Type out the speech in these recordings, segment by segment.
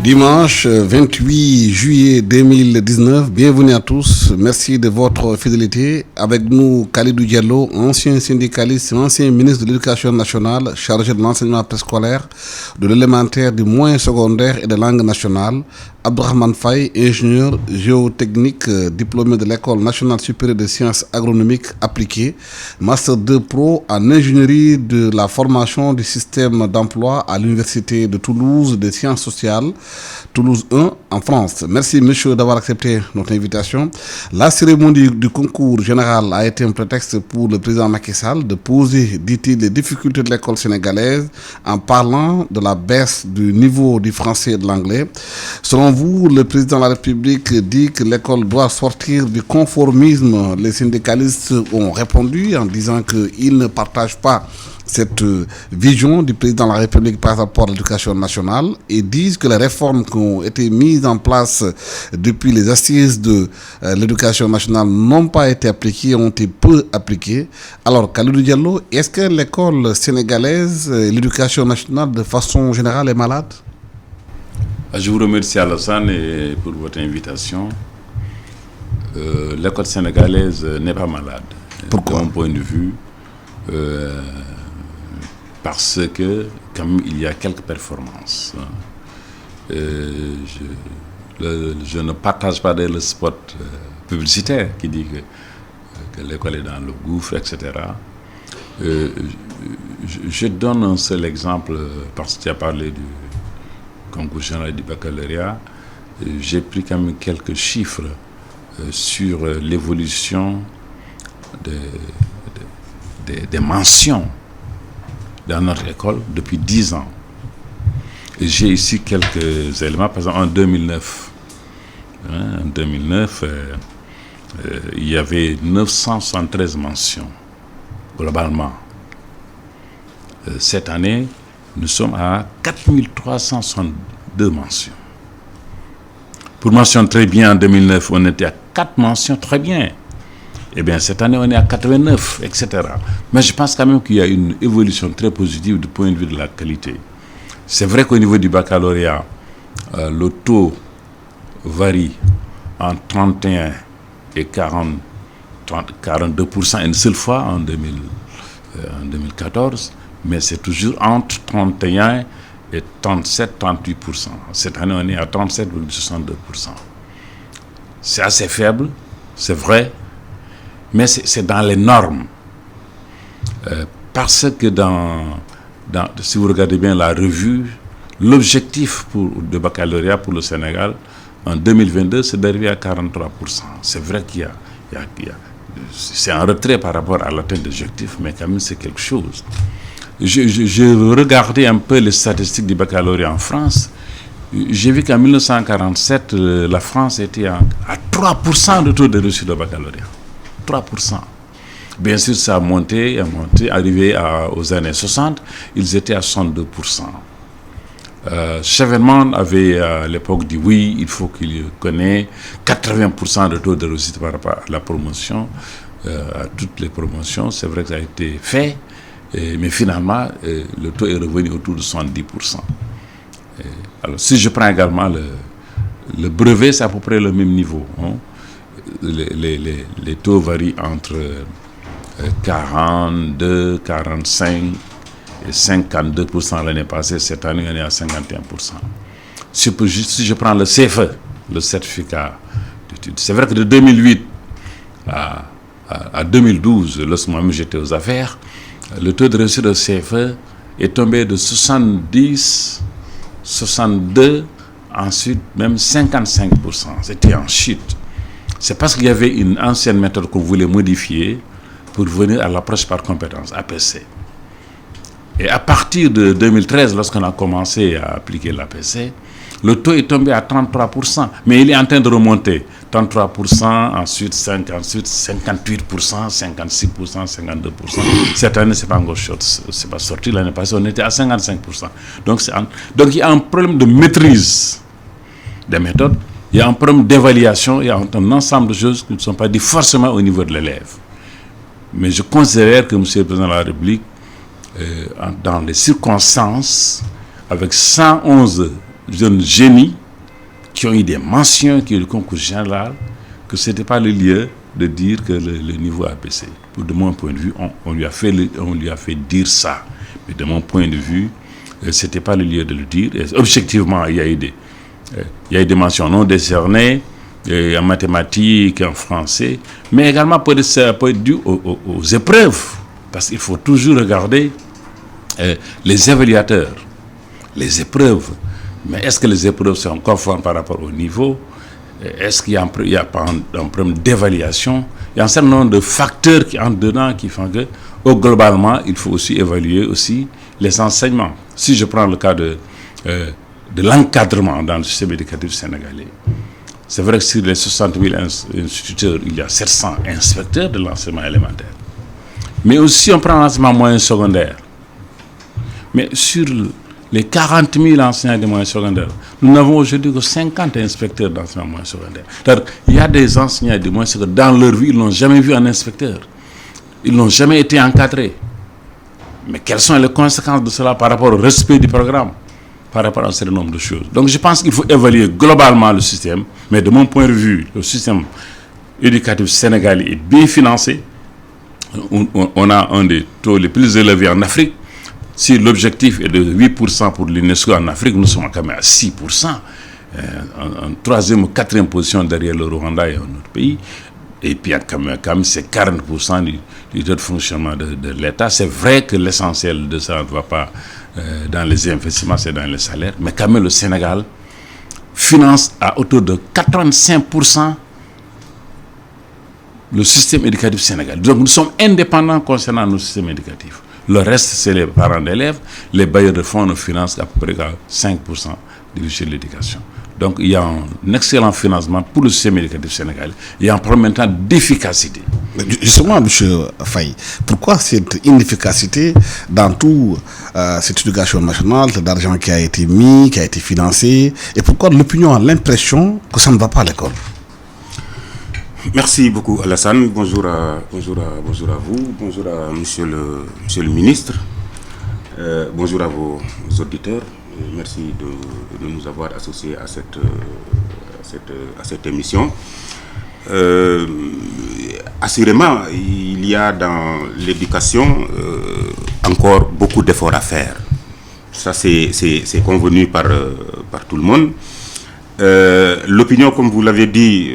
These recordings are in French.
Dimanche 28 juillet 2019, bienvenue à tous, merci de votre fidélité. Avec nous, Khalidou Diallo, ancien syndicaliste, ancien ministre de l'Éducation nationale, chargé de l'enseignement préscolaire, de l'élémentaire, du moyen secondaire et de langue nationale. Abdourahmane Faye, ingénieur géotechnique, diplômé de l'École nationale supérieure de sciences agronomiques appliquées, Master 2 Pro en ingénierie de la formation du système d'emploi à l'Université de Toulouse des sciences sociales, Toulouse 1 en France. Merci monsieur d'avoir accepté notre invitation. La cérémonie du concours général a été un prétexte pour le président Macky Sall de poser, dit-il, les difficultés de l'école sénégalaise en parlant de la baisse du niveau du français et de l'anglais. Selon vous, le président de la République dit que l'école doit sortir du conformisme. Les syndicalistes ont répondu en disant qu'ils ne partagent pas cette vision du président de la République par rapport à l'éducation nationale et disent que les réformes qui ont été mises en place depuis les assises de l'éducation nationale n'ont pas été appliquées, ont été peu appliquées. Alors, Khalidou Diallo, est-ce que l'école sénégalaise, l'éducation nationale de façon générale est malade? Je vous remercie Alassane pour votre invitation. L'école sénégalaise n'est pas malade. Pourquoi? De mon point de vue, parce que quand même, il y a quelques performances. Je ne partage pas le spot publicitaire qui dit que l'école est dans le gouffre, etc. Je donne un seul exemple, parce que tu as parlé du concours général du baccalauréat. J'ai pris quand même quelques chiffres sur l'évolution des mentions dans notre école depuis 10 ans. Et j'ai ici quelques éléments. Par exemple, en 2009, il y avait 973 mentions globalement. Cette année, nous sommes à 4362 mentions. Pour mention très bien, en 2009, on était à 4 mentions très bien. Eh bien, cette année, on est à 89, etc. Mais je pense quand même qu'il y a une évolution très positive du point de vue de la qualité. C'est vrai qu'au niveau du baccalauréat, le taux varie entre 31 et 42% une seule fois en 2014, mais c'est toujours entre 31 et 37-38%. Cette année, on est à 37,62%. C'est assez faible, c'est vrai, mais c'est dans les normes. Parce que si vous regardez bien la revue, l'objectif de baccalauréat pour le Sénégal en 2022, c'est d'arriver à 43%. C'est vrai qu'il y a c'est un retrait par rapport à l'atteinte de l'objectif, mais quand même c'est quelque chose. Je regardais un peu les statistiques du baccalauréat en France. J'ai vu qu'en 1947, la France était à 3% de taux de reçu de baccalauréat. 3%. Bien sûr, ça a monté, arrivé aux années 60, ils étaient à 62%. Chevènement avait à l'époque dit oui, il faut qu'il connaisse 80% de taux de réussite par rapport à la promotion, à toutes les promotions. C'est vrai que ça a été fait, mais finalement, le taux est revenu autour de 70%. Alors, si je prends également le brevet, c'est à peu près le même niveau. Hein. Les taux varient entre 42, 45 et 52% l'année passée. Cette année, on est à 51%. Si je prends le CFE, le certificat d'études, c'est vrai que de 2008 à 2012, lorsque moi j'étais aux affaires, le taux de réussite de CFE est tombé de 70, 62, ensuite même 55%. C'était en chute. C'est parce qu'il y avait une ancienne méthode qu'on voulait modifier pour venir à l'approche par compétence, APC. Et à partir de 2013, lorsqu'on a commencé à appliquer l'APC, le taux est tombé à 33%, mais il est en train de remonter. 33%, ensuite 58%, 56%, 52%. Cette année, c'est pas encore c'est pas sorti. L'année passée, on était à 55%. Donc il y a un problème de maîtrise des méthodes, il y a un problème d'évaluation, il y a un ensemble de choses qui ne sont pas dites forcément au niveau de l'élève. Mais je considère que M. le Président de la République, dans les circonstances, avec 111 jeunes génies qui ont eu des mentions, qui ont eu le concours général, que ce n'était pas le lieu de dire que le niveau a baissé. De mon point de vue, on lui a fait dire ça. Mais de mon point de vue, ce n'était pas le lieu de le dire. Et objectivement, il y a eu des mentions non décernées en mathématiques, en français, mais également peut être dû aux épreuves. Parce qu'il faut toujours regarder les évaluateurs, les épreuves. Mais est-ce que les épreuves sont conformes par rapport au niveau? Est-ce qu'il y a un problème d'évaluation? Il y a un certain nombre de facteurs qui entrent dedans qui font que, globalement, il faut aussi évaluer aussi les enseignements. Si je prends le cas de l'encadrement dans le système éducatif sénégalais, c'est vrai que sur les 60 000 instituteurs, il y a 700 inspecteurs de l'enseignement élémentaire. Mais aussi, on prend l'enseignement moyen secondaire. Mais sur les 40 000 enseignants de moyen secondaire, nous n'avons aujourd'hui que 50 inspecteurs d'enseignement moyen secondaire. Il y a des enseignants de moyen secondaire, dans leur vie, ils n'ont jamais vu un inspecteur. Ils n'ont jamais été encadrés. Mais quelles sont les conséquences de cela par rapport au respect du programme, par rapport à un certain nombre de choses? Donc je pense qu'il faut évaluer globalement le système, mais de mon point de vue, le système éducatif sénégalais est bien financé. On a un des taux les plus élevés en Afrique. Si l'objectif est de 8% pour l'UNESCO en Afrique, nous sommes quand même à 6%. En troisième ou quatrième position derrière le Rwanda et un autre pays. Et puis quand même c'est 40% du taux de fonctionnement de l'État. C'est vrai que l'essentiel de ça ne va pas dans les investissements, c'est dans les salaires. Mais quand même le Sénégal finance à hauteur de 85% le système éducatif sénégalais. Donc nous sommes indépendants concernant nos systèmes éducatifs. Le reste, c'est les parents d'élèves. Les bailleurs de fonds nous financent à peu près 5% du budget de l'éducation. Donc il y a un excellent financement pour le système éducatif sénégalais. Il y a un problème maintenant d'efficacité. Justement, M. Faye, pourquoi cette inefficacité dans toute cette éducation nationale, d'argent qui a été mis, qui a été financé, et pourquoi l'opinion a l'impression que ça ne va pas à l'école? Merci beaucoup Alassane, bonjour à vous, bonjour à monsieur le ministre, bonjour à vos auditeurs, merci de nous avoir associés à cette émission. Assurément, il y a dans l'éducation encore beaucoup d'efforts à faire. Ça c'est convenu par tout le monde. L'opinion, comme vous l'avez dit,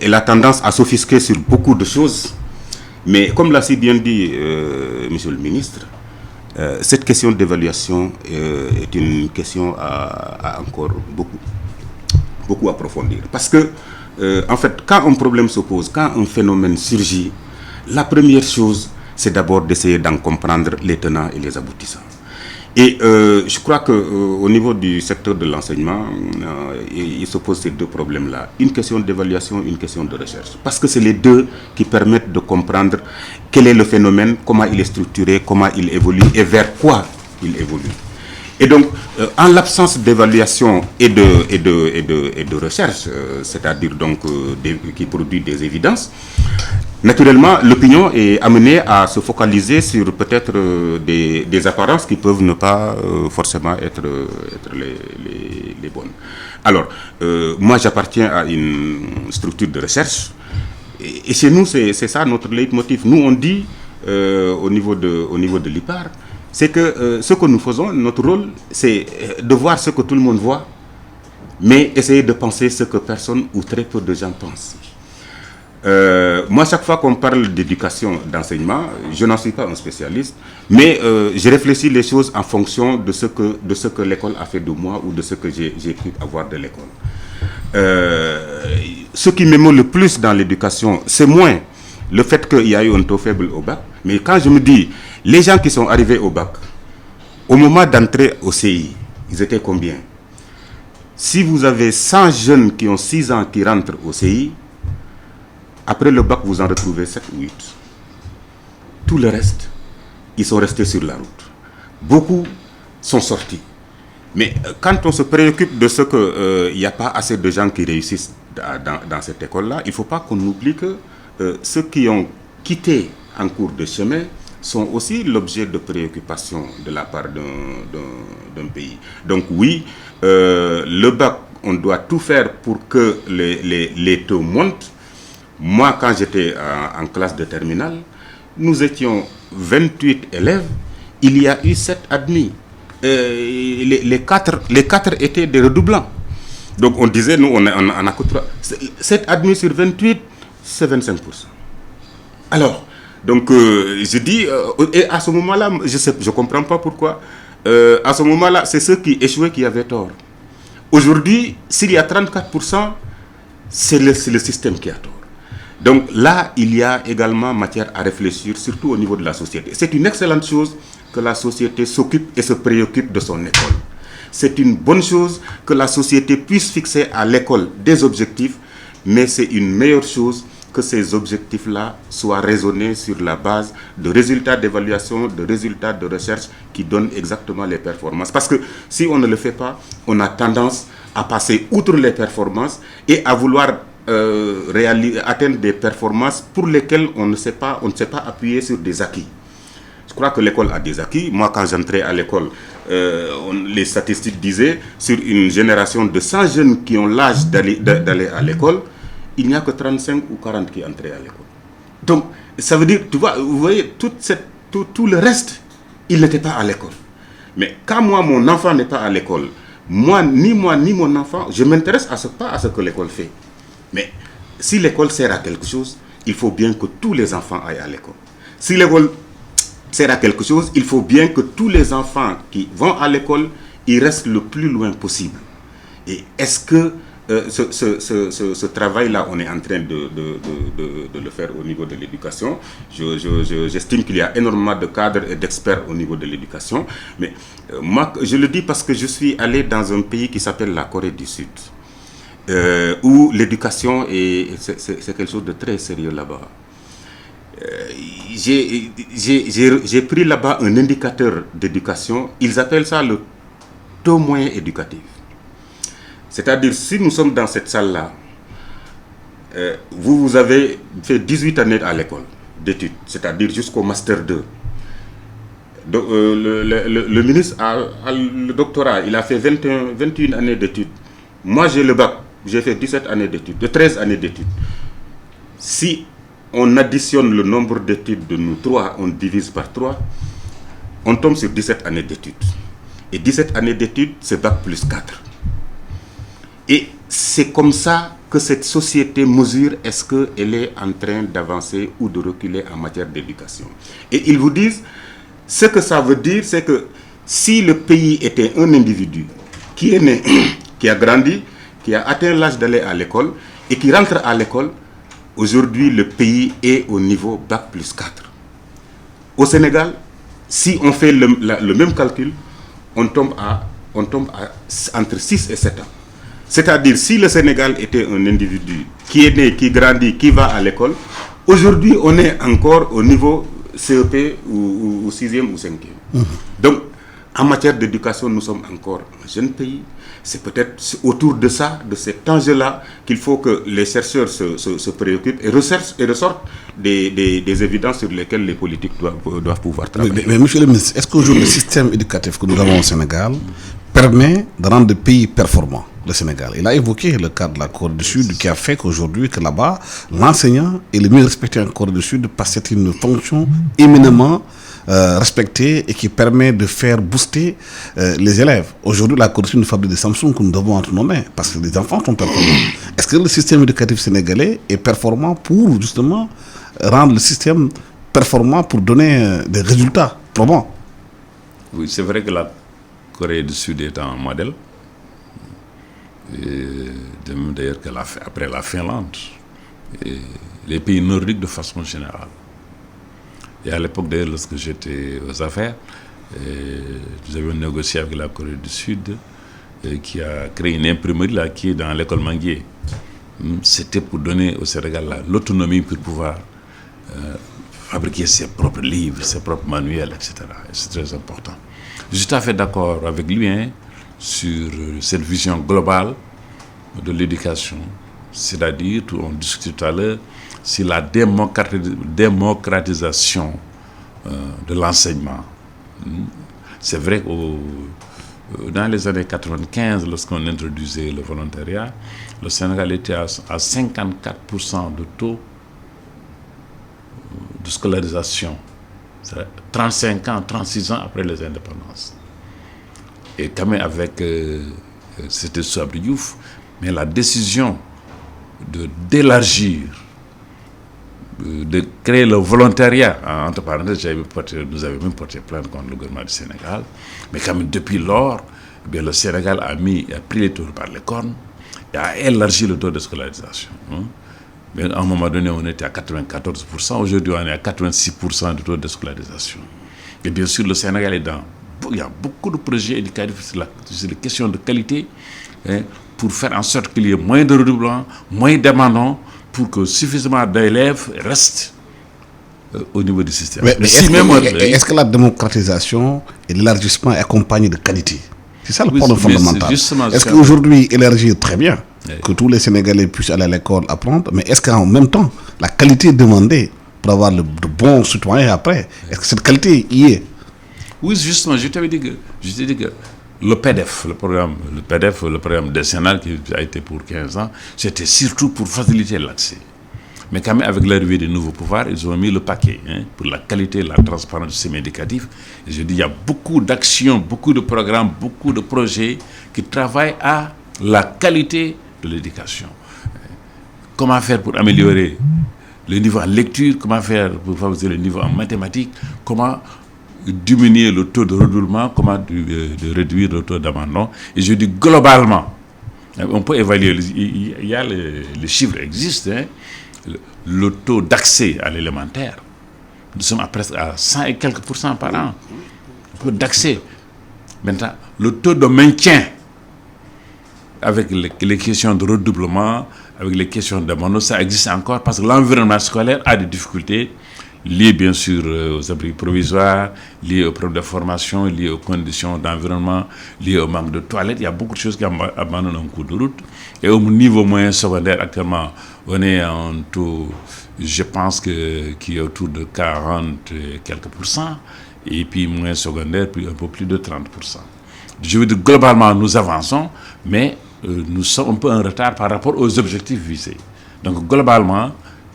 elle a tendance à s'offusquer sur beaucoup de choses. Mais comme l'a si bien dit monsieur le ministre, cette question d'évaluation est une question à encore beaucoup approfondir. Parce que, en fait, quand un problème se pose, quand un phénomène surgit, la première chose, c'est d'abord d'essayer d'en comprendre les tenants et les aboutissants. Et je crois qu'au niveau du secteur de l'enseignement, il se pose ces deux problèmes-là. Une question d'évaluation, une question de recherche. Parce que c'est les deux qui permettent de comprendre quel est le phénomène, comment il est structuré, comment il évolue et vers quoi il évolue. Et donc, en l'absence d'évaluation et de recherche, c'est-à-dire donc qui produit des évidences, naturellement, l'opinion est amenée à se focaliser sur peut-être des apparences qui peuvent ne pas forcément être les bonnes. Alors, moi j'appartiens à une structure de recherche et chez nous c'est ça notre leitmotiv. Nous on dit au niveau de l'IPAR, c'est que ce que nous faisons, notre rôle, c'est de voir ce que tout le monde voit, mais essayer de penser ce que personne ou très peu de gens pensent. Moi, chaque fois qu'on parle d'éducation, d'enseignement, je n'en suis pas un spécialiste, mais je réfléchis les choses en fonction de ce que l'école a fait de moi ou de ce que j'ai pu avoir de l'école. Ce qui m'émeut le plus dans l'éducation, c'est moins le fait qu'il y a eu un taux faible au bac, mais quand je me dis, les gens qui sont arrivés au bac, au moment d'entrer au CI, ils étaient combien? Si vous avez 100 jeunes qui ont 6 ans qui rentrent au CI, après le bac, vous en retrouvez 7 ou 8. Tout le reste, ils sont restés sur la route. Beaucoup sont sortis. Mais quand on se préoccupe de ce qu'il n'y a pas assez de gens qui réussissent dans cette école-là, il ne faut pas qu'on oublie que ceux qui ont quitté en cours de chemin sont aussi l'objet de préoccupation de la part d'un pays. Donc oui, le bac, on doit tout faire pour que les taux montent. Moi, quand j'étais en classe de terminale, nous étions 28 élèves, il y a eu 7 admis. Les 4 étaient des redoublants. Donc on disait, nous, on a que 3. 7 admis sur 28, c'est 25%. Alors, donc je dis, et à ce moment-là, je ne comprends pas pourquoi, à ce moment-là, c'est ceux qui échouaient qui avaient tort. Aujourd'hui, s'il y a 34%, c'est le système qui a tort. Donc là, il y a également matière à réfléchir, surtout au niveau de la société. C'est une excellente chose que la société s'occupe et se préoccupe de son école. C'est une bonne chose que la société puisse fixer à l'école des objectifs, mais c'est une meilleure chose que ces objectifs-là soient raisonnés sur la base de résultats d'évaluation, de résultats de recherche qui donnent exactement les performances. Parce que si on ne le fait pas, on a tendance à passer outre les performances et à vouloir atteindre des performances pour lesquelles on ne s'est pas appuyé sur des acquis. Je crois que l'école a des acquis. Moi, quand j'entrais à l'école, les statistiques disaient, sur une génération de 100 jeunes qui ont l'âge d'aller à l'école, il n'y a que 35 ou 40 qui entraient à l'école. Donc, ça veut dire, vous voyez, tout le reste, il n'était pas à l'école. Mais quand mon enfant n'est pas à l'école, ni mon enfant, je m'intéresse pas à ce que l'école fait. Mais si l'école sert à quelque chose, il faut bien que tous les enfants aillent à l'école. Si l'école sert à quelque chose, il faut bien que tous les enfants qui vont à l'école, ils restent le plus loin possible. Et est-ce que ce travail-là, on est en train de le faire au niveau de l'éducation. J'estime qu'il y a énormément de cadres et d'experts au niveau de l'éducation. Mais moi, je le dis parce que je suis allé dans un pays qui s'appelle la Corée du Sud, où l'éducation c'est quelque chose de très sérieux là-bas. J'ai pris là-bas un indicateur d'éducation. Ils appellent ça le taux moyen éducatif. C'est-à-dire, si nous sommes dans cette salle-là, vous avez fait 18 années à l'école d'études, c'est-à-dire jusqu'au Master 2. Donc, le ministre a le doctorat, il a fait 21 années d'études. Moi, j'ai le bac, j'ai fait 17 années d'études, 13 années d'études. Si on additionne le nombre d'études de nous 3, on divise par 3, on tombe sur 17 années d'études. Et 17 années d'études, c'est bac plus 4. Et c'est comme ça que cette société mesure est-ce qu'elle est en train d'avancer ou de reculer en matière d'éducation. Et ils vous disent, ce que ça veut dire, c'est que si le pays était un individu qui est né, qui a grandi, qui a atteint l'âge d'aller à l'école et qui rentre à l'école, aujourd'hui le pays est au niveau bac plus 4. Au Sénégal, si on fait le même calcul, on tombe à entre 6 et 7 ans. C'est-à-dire, si le Sénégal était un individu qui est né, qui grandit, qui va à l'école, aujourd'hui, on est encore au niveau CEP ou 6e ou 5e. Donc, en matière d'éducation, nous sommes encore un jeune pays. C'est peut-être autour de ça, de cet enjeu-là, qu'il faut que les chercheurs se préoccupent et ressortent des évidences sur lesquelles les politiques doivent pouvoir travailler. Mais monsieur le ministre, est-ce qu'aujourd'hui, le système éducatif que nous avons au Sénégal permet de rendre le pays performant, le Sénégal? Il a évoqué le cas de la Corée du Sud qui a fait qu'aujourd'hui, que là-bas, l'enseignant est le mieux respecté en Corée du Sud parce que c'est une fonction éminemment respectée et qui permet de faire booster les élèves. Aujourd'hui, la Corée du Sud nous fabrique des Samsung que nous devons entre nos mains parce que les enfants sont performants. Est-ce que le système éducatif sénégalais est performant pour justement rendre le système performant pour donner des résultats probants? Oui, c'est vrai que la Corée du Sud est un modèle. D'ailleurs après la Finlande et les pays nordiques de façon générale. Et à l'époque d'ailleurs, lorsque j'étais aux affaires, nous avions négocié avec la Corée du Sud qui a créé une imprimerie là, qui est dans l'école Manguier. C'était pour donner au Sénégal l'autonomie pour pouvoir fabriquer ses propres livres, ses propres manuels, etc. Et c'est très important. Je suis tout à fait d'accord avec lui sur cette vision globale de l'éducation, c'est-à-dire, on discutait tout à l'heure, si la démocratisation de l'enseignement. C'est vrai que dans les années 95, lorsqu'on introduisait le volontariat, le Sénégal était à 54% de taux de scolarisation. C'est 35 ans, 36 ans après les indépendances. Et quand même avec, c'était sous Abdou Diouf, mais la décision d'élargir, de créer le volontariat, entre parenthèses, nous avions même porté plainte contre le gouvernement du Sénégal, mais quand même depuis lors, eh bien, le Sénégal a pris les taux par les cornes et a élargi le taux de scolarisation. Mais à un moment donné, on était à 94%, aujourd'hui on est à 86% de taux de scolarisation. Et bien sûr, le Sénégal il y a beaucoup de projets éducatifs sur les questions de qualité, pour faire en sorte qu'il y ait moins de redoublants, moins d'abandon, pour que suffisamment d'élèves restent au niveau du système. Mais est-ce que la démocratisation et l'élargissement est accompagné de qualité? C'est ça le problème fondamental. Est-ce qu'aujourd'hui, élargir très bien, que tous les Sénégalais puissent aller à l'école apprendre, mais est-ce qu'en même temps, la qualité demandée pour avoir de bons citoyens après, est-ce que cette qualité y est? Oui, justement, je t'ai dit que le PDF, le programme décennal qui a été pour 15 ans, c'était surtout pour faciliter l'accès. Mais quand même, avec l'arrivée des nouveaux pouvoirs, ils ont mis le paquet pour la qualité et la transparence du système éducatif. Et je dis, il y a beaucoup d'actions, beaucoup de programmes, beaucoup de projets qui travaillent à la qualité de l'éducation. Comment faire pour améliorer le niveau en lecture, comment faire pour favoriser le niveau en mathématiques, comment diminuer le taux de redoublement, comment de réduire le taux d'abandon. Et je dis globalement, on peut évaluer, il y a les chiffres existent, le taux d'accès à l'élémentaire, nous sommes presque à 100 et quelques % par an, le taux d'accès. Maintenant, le taux de maintien, avec les questions de redoublement, avec les questions d'abandon, ça existe encore parce que l'environnement scolaire a des difficultés liées bien sûr aux abris provisoires, liées aux problèmes de formation, liées aux conditions d'environnement, liées au manque de toilettes. Il y a beaucoup de choses qui abandonnent en cours de route. Et au niveau moyen secondaire, actuellement, on est en taux, je pense qui est autour de 40 et quelques %, et puis moyen secondaire, un peu plus de 30%. Je veux dire, globalement, nous avançons, mais nous sommes un peu en retard par rapport aux objectifs visés. Donc, globalement,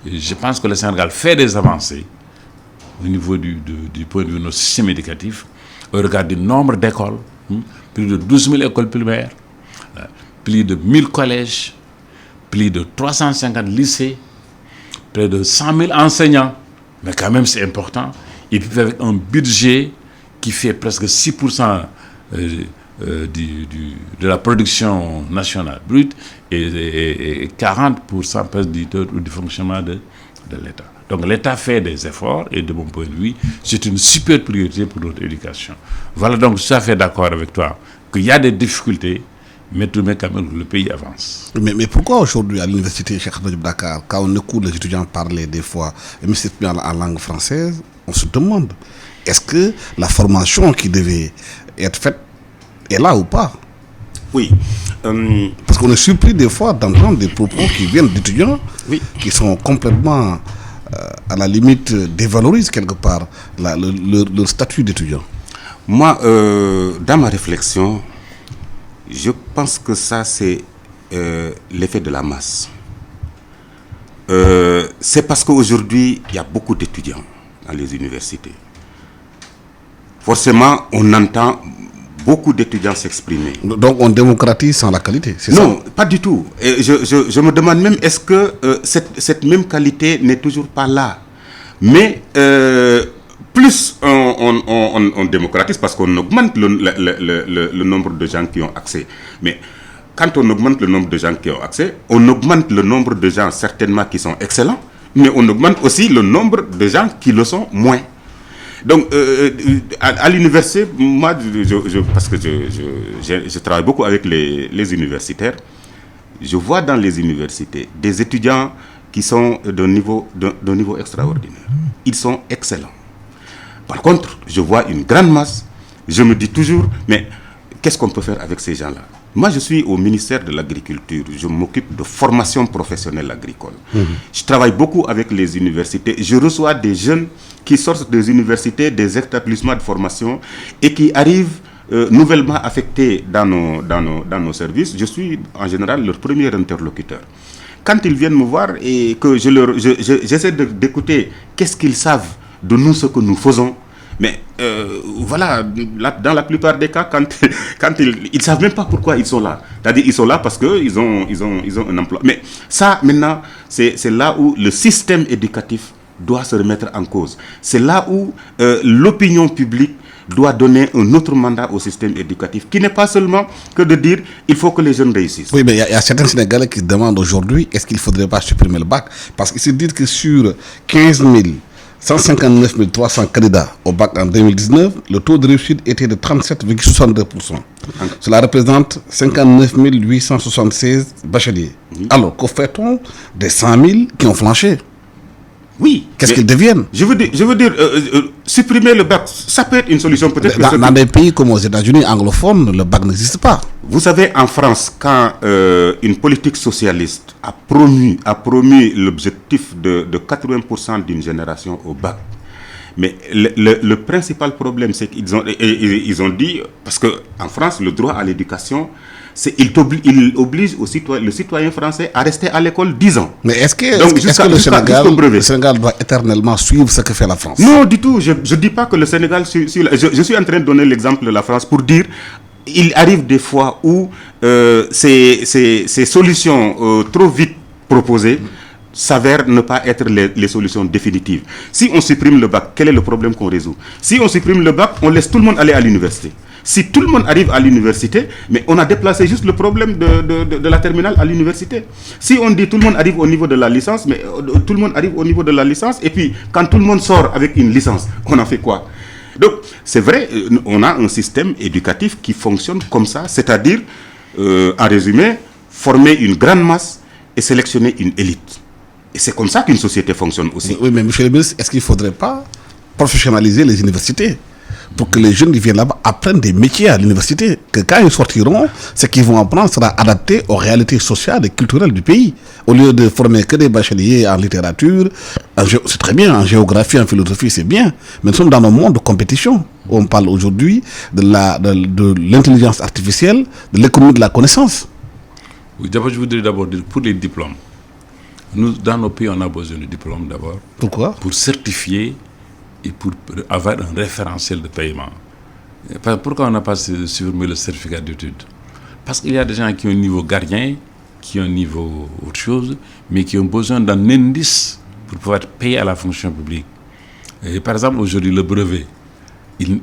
je pense que le Sénégal fait des avancées au niveau du point de vue de notre système éducatif, au regard du nombre d'écoles, plus de 12 000 écoles primaires, plus de 1000 collèges, plus de 350 lycées, près de 100 000 enseignants, mais quand même c'est important, et puis avec un budget qui fait presque 6% de la production nationale brute et 40% presque du fonctionnement de l'État. Donc l'État fait des efforts et de mon point de vue, c'est une super priorité pour notre éducation. Voilà, donc je suis tout à fait d'accord avec toi qu'il y a des difficultés, mais tout de même quand même le pays avance. Mais pourquoi aujourd'hui à l'université Cheikh Anta Diop Dakar, quand on écoute les étudiants parler des fois, même si c'est en langue française, on se demande, est-ce que la formation qui devait être faite est là ou pas? Oui. Parce qu'on est surpris des fois d'entendre des propos qui viennent d'étudiants qui sont complètement à la limite dévalorisent quelque part leur statut d'étudiant. Moi, dans ma réflexion, je pense que ça c'est l'effet de la masse. C'est parce qu'aujourd'hui, il y a beaucoup d'étudiants dans les universités. Forcément, on entend beaucoup d'étudiants s'exprimer. Donc on démocratise sans la qualité, c'est ça? Non, pas du tout. Et je me demande même, est-ce que cette même qualité n'est toujours pas là? Mais plus on démocratise, parce qu'on augmente le nombre de gens qui ont accès. Mais quand on augmente le nombre de gens qui ont accès, on augmente le nombre de gens certainement qui sont excellents, mais on augmente aussi le nombre de gens qui le sont moins. Donc, à l'université, moi, parce que je travaille beaucoup avec les universitaires, je vois dans les universités des étudiants qui sont d'un niveau extraordinaire. Ils sont excellents. Par contre, je vois une grande masse, je me dis toujours, mais qu'est-ce qu'on peut faire avec ces gens-là? Moi, je suis au ministère de l'Agriculture. Je m'occupe de formation professionnelle agricole. Je travaille beaucoup avec les universités. Je reçois des jeunes qui sortent des universités, des établissements de formation et qui arrivent nouvellement affectés dans nos services. Je suis en général leur premier interlocuteur. Quand ils viennent me voir et que j'essaie d'écouter qu'est-ce qu'ils savent de nous, ce que nous faisons, mais voilà, dans la plupart des cas, quand ils savent même pas pourquoi ils sont là. C'est-à-dire ils sont là parce qu'ils ont un emploi. Mais ça, maintenant, c'est là où le système éducatif doit se remettre en cause. C'est là où l'opinion publique doit donner un autre mandat au système éducatif, qui n'est pas seulement que de dire il faut que les jeunes réussissent. Oui, mais il y a certains Sénégalais qui se demandent aujourd'hui est-ce qu'il ne faudrait pas supprimer le bac, parce qu'ils se disent que sur 15 159 300 candidats au bac en 2019, le taux de réussite était de 37,62%. Cela représente 59 876 bacheliers. Alors, que fait-on des 100 000 qui ont flanché? Oui. Qu'est-ce qu'ils deviennent? Je veux dire, supprimer le bac, ça peut être une solution. Peut-être dans des pays comme aux États-Unis anglophones, le bac n'existe pas. Vous savez, en France, quand une politique socialiste a promu l'objectif de 80% d'une génération au bac, mais le principal problème, c'est qu'ils ont dit, parce qu'en France, le droit à l'éducation, il oblige le citoyen français à rester à l'école 10 ans. Mais est-ce que le Sénégal doit éternellement suivre ce que fait la France? Non, du tout. Je ne dis pas que le Sénégal suit. Je suis en train de donner l'exemple de la France pour dire il arrive des fois où ces solutions trop vite proposées s'avèrent ne pas être les solutions définitives. Si on supprime le bac, quel est le problème qu'on résout? Si on supprime le bac, on laisse tout le monde aller à l'université. Si tout le monde arrive à l'université, mais on a déplacé juste le problème de la terminale à l'université. Si on dit tout le monde arrive au niveau de la licence, mais tout le monde arrive au niveau de la licence, et puis quand tout le monde sort avec une licence, on en fait quoi? Donc, c'est vrai, on a un système éducatif qui fonctionne comme ça, c'est-à-dire, en résumé, former une grande masse et sélectionner une élite. Et c'est comme ça qu'une société fonctionne aussi. Oui, mais monsieur le ministre, est-ce qu'il ne faudrait pas professionnaliser les universités pour que les jeunes qui viennent là-bas apprennent des métiers à l'université, que quand ils sortiront, ce qu'ils vont apprendre sera adapté aux réalités sociales et culturelles du pays. Au lieu de former que des bacheliers en littérature, c'est très bien, en géographie, en philosophie, c'est bien, mais nous sommes dans un monde de compétition. On parle aujourd'hui de l'intelligence artificielle, de l'économie de la connaissance. Oui, d'abord, je voudrais d'abord dire, pour les diplômes, nous, dans nos pays, on a besoin de diplômes d'abord. Pourquoi? Pour certifier et pour avoir un référentiel de paiement. Pourquoi on n'a pas supprimé le certificat d'études? Parce qu'il y a des gens qui ont un niveau gardien, qui ont un niveau autre chose, mais qui ont besoin d'un indice pour pouvoir être payé à la fonction publique. Et par exemple, aujourd'hui, le brevet,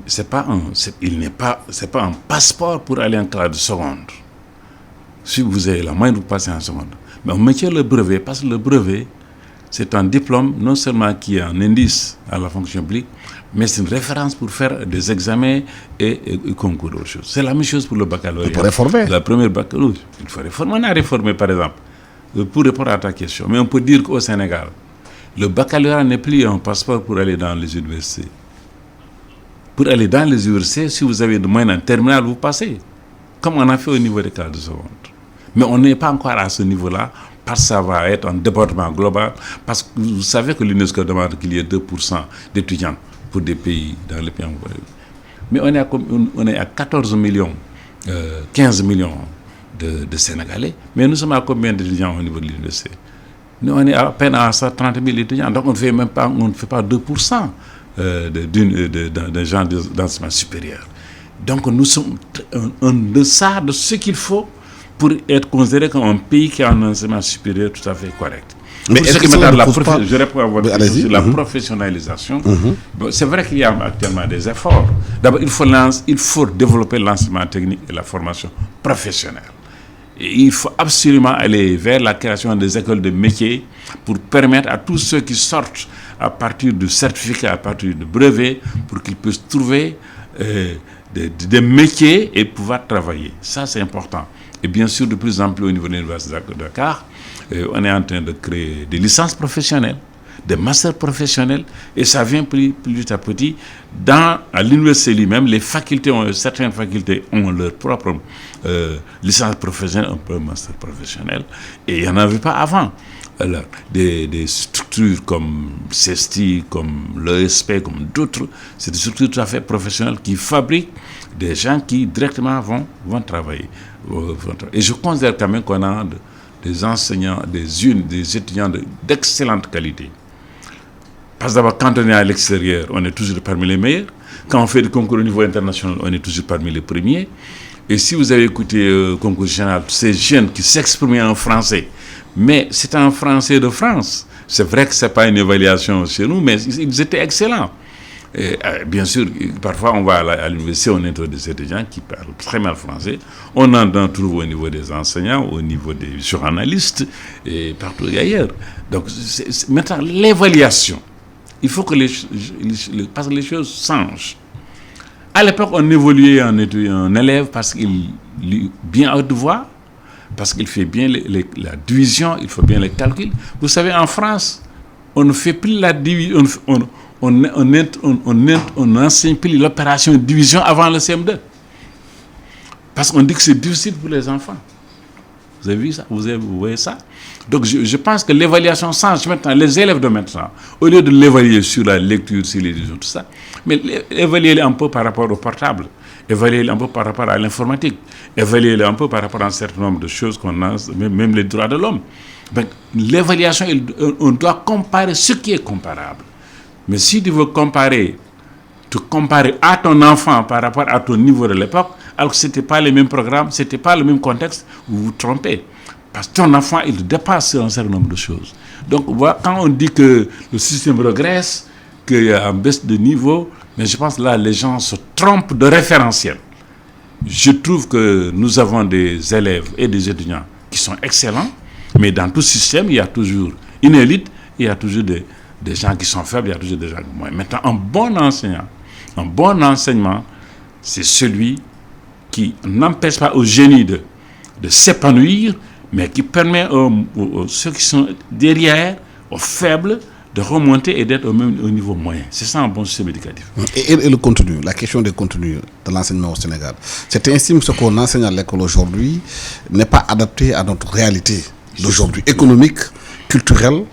c'est pas un passeport pour aller en classe de seconde. Si vous avez la moyenne, vous passez en seconde. Mais on maintient le brevet, parce que le brevet, c'est un diplôme non seulement qui est un indice à la fonction publique, mais c'est une référence pour faire des examens et concours d'autres choses. C'est la même chose pour le baccalauréat. Il faut réformer. La première baccalauréat, il faut réformer. On a réformé, par exemple, pour répondre à ta question. Mais on peut dire qu'au Sénégal, le baccalauréat n'est plus un passeport pour aller dans les universités. Pour aller dans les universités, si vous avez de moyens en terminale, vous passez. Comme on a fait au niveau des classes de seconde. Mais on n'est pas encore à ce niveau-là, parce que ça va être un débordement global, parce que vous savez que l'UNESCO demande qu'il y ait 2% d'étudiants pour des pays, dans les pays en voie. Mais on est à 14 millions, 15 millions de Sénégalais, mais nous sommes à combien d'étudiants au niveau de l'université? Nous, on est à peine à 130 000 étudiants, donc on ne fait pas 2% d'un genre d'enseignement supérieur. Donc nous sommes en deçà de ce qu'il faut pour être considéré comme un pays qui a un enseignement supérieur tout à fait correct. Mais est-ce que je réponds à votre question sur la professionnalisation. Bon, c'est vrai qu'il y a actuellement des efforts. D'abord, il faut développer l'enseignement technique et la formation professionnelle. Et il faut absolument aller vers la création des écoles de métiers pour permettre à tous ceux qui sortent à partir du certificat, à partir du brevet, pour qu'ils puissent trouver des métiers et pouvoir travailler. Ça, c'est important. Et bien sûr, de plus en plus au niveau de l'Université de Dakar, on est en train de créer des licences professionnelles. des masters professionnels, et ça vient petit à petit. À l'université lui-même, certaines facultés ont leur propre licence professionnelle, un peu master professionnel, et il n'y en avait pas avant. Alors, des structures comme CESTI, comme l'ESP, comme d'autres, c'est des structures tout à fait professionnelles qui fabriquent des gens qui directement vont travailler. Et je considère quand même qu'on a des enseignants, des étudiants d'excellente qualité. Parce que d'abord, quand on est à l'extérieur, on est toujours parmi les meilleurs. Quand on fait des concours au niveau international, on est toujours parmi les premiers. Et si vous avez écouté le concours général, ces jeunes qui s'exprimaient en français, mais c'est en français de France. C'est vrai que ce n'est pas une évaluation chez nous, mais ils étaient excellents. Et, bien sûr, parfois on va à l'université, on est des étudiants qui parlent très mal français. On en trouve au niveau des enseignants, au niveau des journalistes et partout ailleurs. Donc maintenant, l'évaluation, il faut que parce que les choses changent. À l'époque, on évoluait un élève parce qu'il lit bien à haute voix, parce qu'il fait bien la division, il fait bien les calculs. Vous savez, en France, on ne fait plus la division, on n'enseigne plus l'opération de division avant le CM2. Parce qu'on dit que c'est difficile pour les enfants. Vous avez vu ça? Vous voyez ça? Donc je pense que l'évaluation change maintenant. Les élèves de maintenant, au lieu de l'évaluer sur la lecture, sur l'édition, tout ça, mais évaluer un peu par rapport au portable, évaluer un peu par rapport à l'informatique, évaluer un peu par rapport à un certain nombre de choses qu'on a, même les droits de l'homme. Donc, l'évaluation, on doit comparer ce qui est comparable. Mais si tu veux comparer à ton enfant par rapport à ton niveau de l'époque, alors que ce n'était pas les mêmes programmes, ce n'était pas le même contexte, vous vous trompez. Parce que ton enfant, il dépasse un certain nombre de choses. Donc, voilà, quand on dit que le système regresse, qu'il y a une baisse de niveau, mais je pense que là, les gens se trompent de référentiel. Je trouve que nous avons des élèves et des étudiants qui sont excellents, mais dans tout système, il y a toujours une élite, il y a toujours des gens qui sont faibles, il y a toujours des gens qui moins. Maintenant, un bon enseignement, c'est celui qui n'empêche pas au génie de s'épanouir, mais qui permet à ceux qui sont derrière, aux faibles, de remonter et d'être au niveau moyen. C'est ça un bon système éducatif. Et le contenu, la question du contenu de l'enseignement au Sénégal. C'est ainsi que ce qu'on enseigne à l'école aujourd'hui n'est pas adapté à notre réalité d'aujourd'hui, économique, culturelle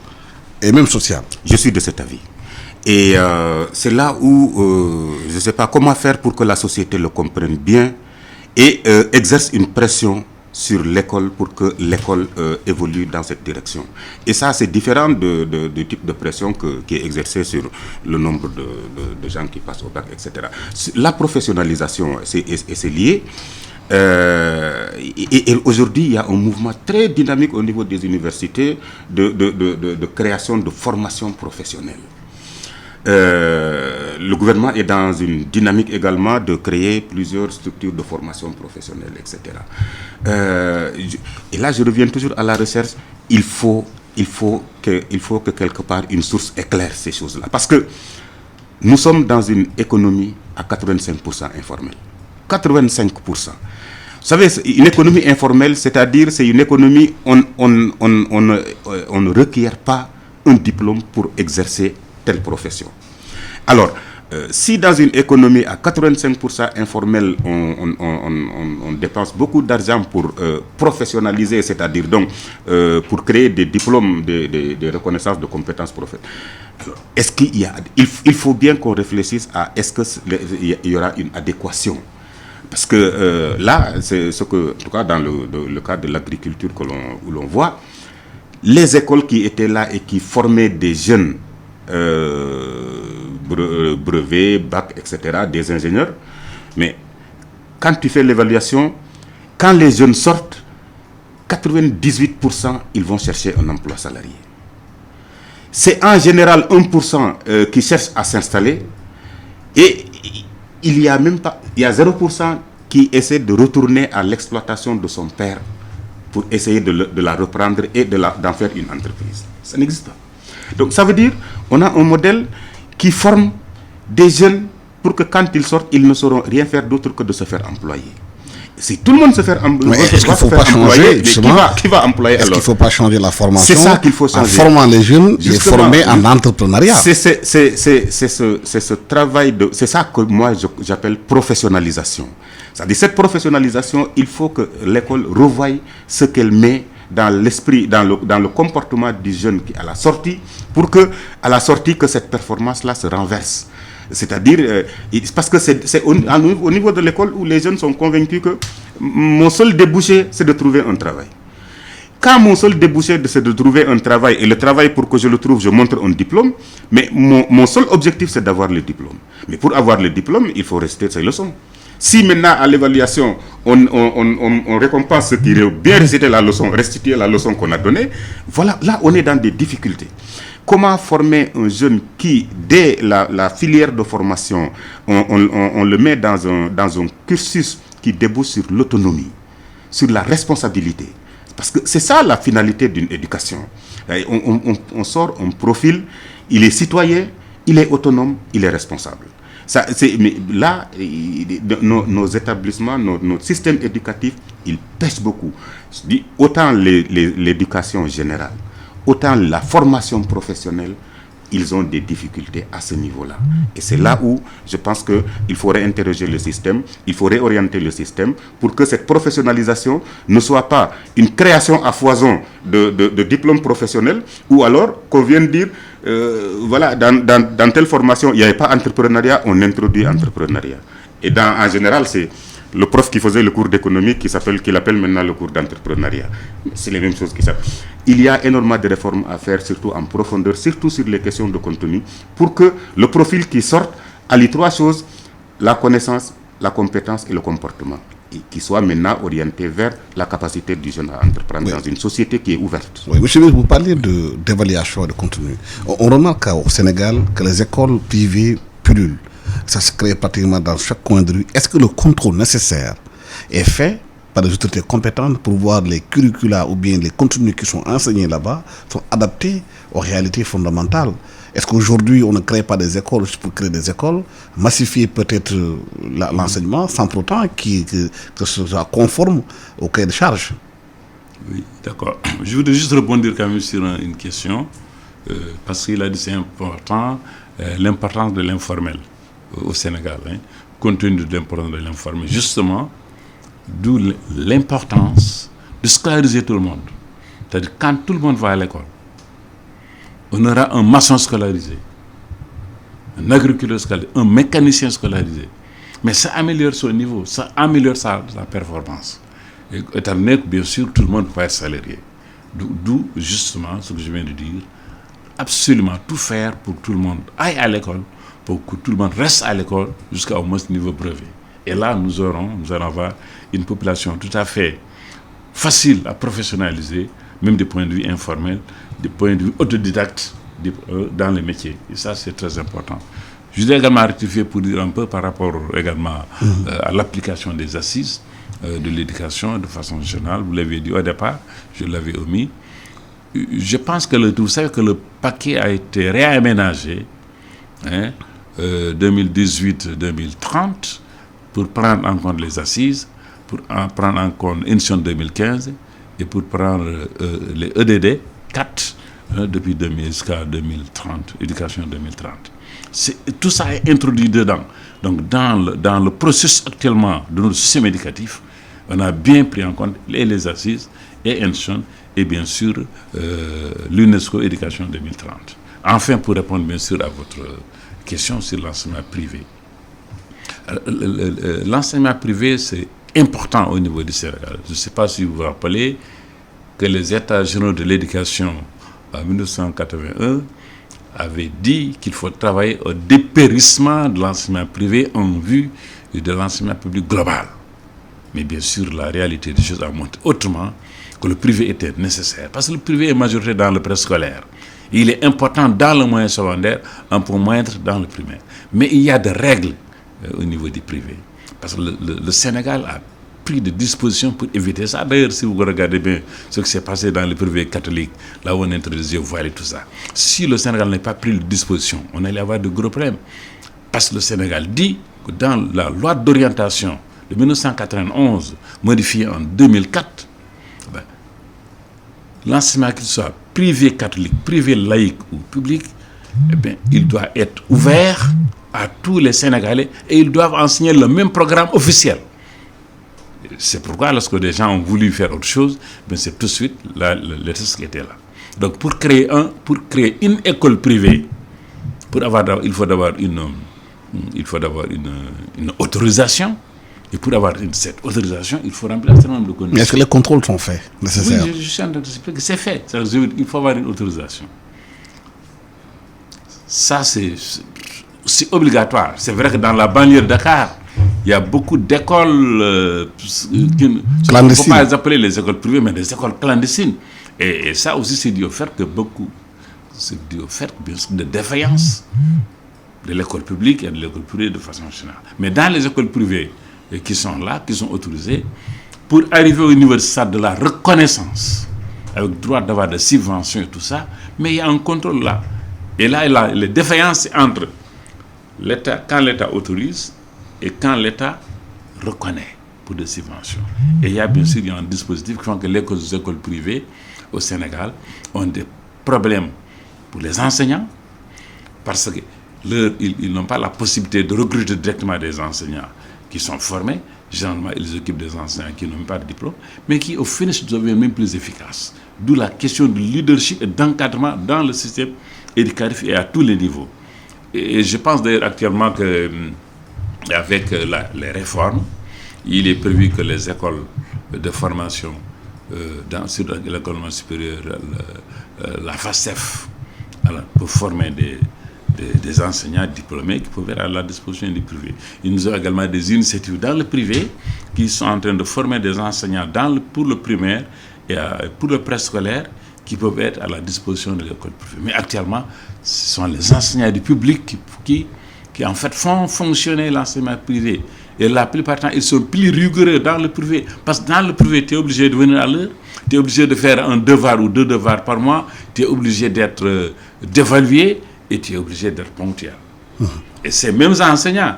et même sociale. Je suis de cet avis. Et c'est là où je ne sais pas comment faire pour que la société le comprenne bien et exerce une pression sur l'école pour que l'école évolue dans cette direction. Et ça, c'est différent du type de pression qui est exercée sur le nombre de gens qui passent au bac, etc. La professionnalisation, c'est lié. Et aujourd'hui, il y a un mouvement très dynamique au niveau des universités de création de formation professionnelle. Le gouvernement est dans une dynamique également de créer plusieurs structures de formation professionnelle, etc. Et là, je reviens toujours à la recherche. Il faut que quelque part une source éclaire ces choses-là. Parce que nous sommes dans une économie à 85% informelle. 85%. Vous savez, une économie informelle, c'est-à-dire c'est une économie où on ne requiert pas un diplôme pour exercer telle profession. Alors, si dans une économie à 85% informelle, on dépense beaucoup d'argent pour professionnaliser, c'est-à-dire donc pour créer des diplômes, des reconnaissances de compétences professionnelles, alors, est-ce qu'il y a, il faut bien qu'on réfléchisse à est-ce qu'il y aura une adéquation. Parce que là, c'est ce que, en tout cas dans le cadre de l'agriculture où l'on voit, les écoles qui étaient là et qui formaient des jeunes brevets, bac, etc., des ingénieurs, mais quand tu fais l'évaluation, quand les jeunes sortent, 98% ils vont chercher un emploi salarié. C'est en général 1% qui cherchent à s'installer et il y a 0% qui essaie de retourner à l'exploitation de son père pour essayer de la reprendre et d'en faire une entreprise. Ça n'existe pas. Donc ça veut dire on a un modèle qui forme des jeunes pour que quand ils sortent, ils ne sauront rien faire d'autre que de se faire employer. Si tout le monde se fait Mais est-ce qu'il ne faut pas changer, justement, qui va employer alors? Est-ce qu'il ne faut pas changer la formation? C'est ça qu'il faut changer. En formant les jeunes, Justement, les former en entrepreneuriat. C'est ce travail c'est ça que moi j'appelle professionnalisation. C'est-à-dire cette professionnalisation, il faut que l'école revoie ce qu'elle met dans l'esprit, dans le comportement du jeune qui à la sortie, pour que à la sortie que cette performance-là se renverse. C'est-à-dire, parce que c'est au niveau de l'école où les jeunes sont convaincus que mon seul débouché, c'est de trouver un travail. Quand mon seul débouché, c'est de trouver un travail, et le travail, pour que je le trouve, je montre un diplôme, mais mon seul objectif, c'est d'avoir le diplôme. Mais pour avoir le diplôme, il faut rester ses leçons. Si maintenant, à l'évaluation, on récompense ceux qui ont bien récité la leçon, restituer la leçon qu'on a donnée, voilà, là, on est dans des difficultés. Comment former un jeune qui, dès la filière de formation, on le met dans un cursus qui débouche sur l'autonomie, sur la responsabilité. Parce que c'est ça la finalité d'une éducation. On sort un profil, il est citoyen, il est autonome, il est responsable. Mais là, nos établissements, notre système éducatif, il pêche beaucoup. Autant l'éducation générale, autant la formation professionnelle, ils ont des difficultés à ce niveau-là. Et c'est là où je pense qu'il faudrait interroger le système, il faut réorienter le système pour que cette professionnalisation ne soit pas une création à foison de diplômes professionnels, ou alors qu'on vienne dire, voilà, dans telle formation, il n'y avait pas entrepreneuriat, on introduit entrepreneuriat. Et en général, c'est le prof qui faisait le cours d'économie qu'il appelle maintenant le cours d'entrepreneuriat. C'est les mêmes choses qui s'appellent. Il y a énormément de réformes à faire, surtout en profondeur, surtout sur les questions de contenu, pour que le profil qui sorte allie trois choses: la connaissance, la compétence et le comportement, et qui soit maintenant orienté vers la capacité du jeune à entreprendre dans une société qui est ouverte. Oui, monsieur, vous parlez d'évaluation et de contenu. On remarque au Sénégal que les écoles privées pullulent. Ça se crée pratiquement dans chaque coin de rue. Est-ce que le contrôle nécessaire est fait par des autorités compétentes pour voir les curricula ou bien les contenus qui sont enseignés là-bas sont adaptés aux réalités fondamentales? Est-ce qu'aujourd'hui on ne crée pas des écoles juste pour créer des écoles, massifier peut-être l'enseignement sans pour autant que ce soit conforme au cahier de charge? Oui, d'accord. Je voudrais juste répondre quand même sur une question, parce qu'il a dit c'est important, l'importance de l'informel au Sénégal, compte tenu de l'importance de l'informel. Justement, d'où l'importance de scolariser tout le monde. C'est-à-dire, quand tout le monde va à l'école, on aura un maçon scolarisé, un agriculteur scolarisé, un mécanicien scolarisé. Mais ça améliore son niveau, ça améliore sa performance. Et, étant donné que, bien sûr, tout le monde peut être salarié. D'où, justement, ce que je viens de dire, absolument tout faire pour que tout le monde aille à l'école, pour que tout le monde reste à l'école jusqu'à au moins ce niveau brevet. Et là, nous allons avoir une population tout à fait facile à professionnaliser, même des points de vue informels, des points de vue autodidactes dans les métiers. Et ça, c'est très important. Je voudrais également rectifier pour dire un peu par rapport également à l'application des assises de l'éducation de façon générale. Vous l'avez dit au départ, je l'avais omis. Je pense que vous savez que le paquet a été réaménagé 2018-2030 pour prendre en compte les assises, pour prendre en compte l'édition 2015 et pour prendre les EDD 4 depuis 2000 jusqu'à 2030, éducation 2030. Tout ça est introduit dedans. Donc dans le processus actuellement de notre système éducatif, on a bien pris en compte les assises et ENSHON et bien sûr l'UNESCO Éducation 2030. Enfin, pour répondre bien sûr à votre question sur l'enseignement privé. L'enseignement privé, c'est important au niveau du Sénégal. Je ne sais pas si vous vous rappelez que les États généraux de l'éducation en 1981 avaient dit qu'il faut travailler au dépérissement de l'enseignement privé en vue de l'enseignement public global. Mais bien sûr, la réalité des choses a montré autrement que le privé était nécessaire. Parce que le privé est majoritaire dans le préscolaire. Il est important dans le moyen secondaire, un peu moindre dans le primaire. Mais il y a des règles au niveau du privé. Parce que le Sénégal a pris des dispositions pour éviter ça. D'ailleurs, si vous regardez bien ce qui s'est passé dans le privé catholique, là où on introduisait voile et tout ça, si le Sénégal n'avait pas pris les dispositions, on allait avoir de gros problèmes. Parce que le Sénégal dit que dans la loi d'orientation de 1991, modifié en 2004, l'enseignement, qu'il soit privé catholique, privé laïque ou public, il doit être ouvert à tous les Sénégalais et ils doivent enseigner le même programme officiel. C'est pourquoi lorsque des gens ont voulu faire autre chose, c'est tout de suite le texte qui était là. Donc pour créer une école privée, il faut d'abord une autorisation. Et pour avoir cette autorisation, il faut remplir un certain nombre de conditions. Mais est-ce que les contrôles sont faits nécessaires? Oui, je suis en train d'expliquer que c'est fait. Il faut avoir une autorisation. Ça, c'est obligatoire. C'est vrai que dans la banlieue de Dakar, il y a beaucoup d'écoles qui ne faut pas les appeler les écoles privées, mais des écoles clandestines. Et ça aussi, c'est dû au fait que bien sûr, de défaillance de l'école publique et de l'école privée de façon générale. Mais dans les écoles privées qui sont là, qui sont autorisées, pour arriver au niveau de la reconnaissance, avec droit d'avoir des subventions et tout ça, mais il y a un contrôle là. Et là, les défaillances, c'est entre l'État, quand l'État autorise et quand l'État reconnaît pour des subventions. Et il y a bien sûr un dispositif qui fait que les écoles privées au Sénégal ont des problèmes pour les enseignants parce qu'ils n'ont pas la possibilité de recruter directement des enseignants qui sont formés. Généralement, ils occupent des enseignants qui n'ont pas de diplôme, mais qui, au finish, deviennent même plus efficaces. D'où la question de leadership et d'encadrement dans le système éducatif et à tous les niveaux. Et je pense d'ailleurs actuellement qu'avec les réformes, il est prévu que les écoles de formation sur l'école supérieure, la FASTEF, pour former des enseignants diplômés qui peuvent être à la disposition du privé. Il nous a également des initiatives dans le privé qui sont en train de former des enseignants pour le primaire et pour le préscolaire qui peuvent être à la disposition de l'école privée. Mais actuellement, ce sont les enseignants du public qui en fait font fonctionner l'enseignement privé. Et la plupart du temps, ils sont plus rigoureux dans le privé. Parce que dans le privé, tu es obligé de venir à l'heure, tu es obligé de faire un devoir ou 2 devoirs par mois, tu es obligé d'être d'évaluer et tu es obligé d'être ponctuel. Et ces mêmes enseignants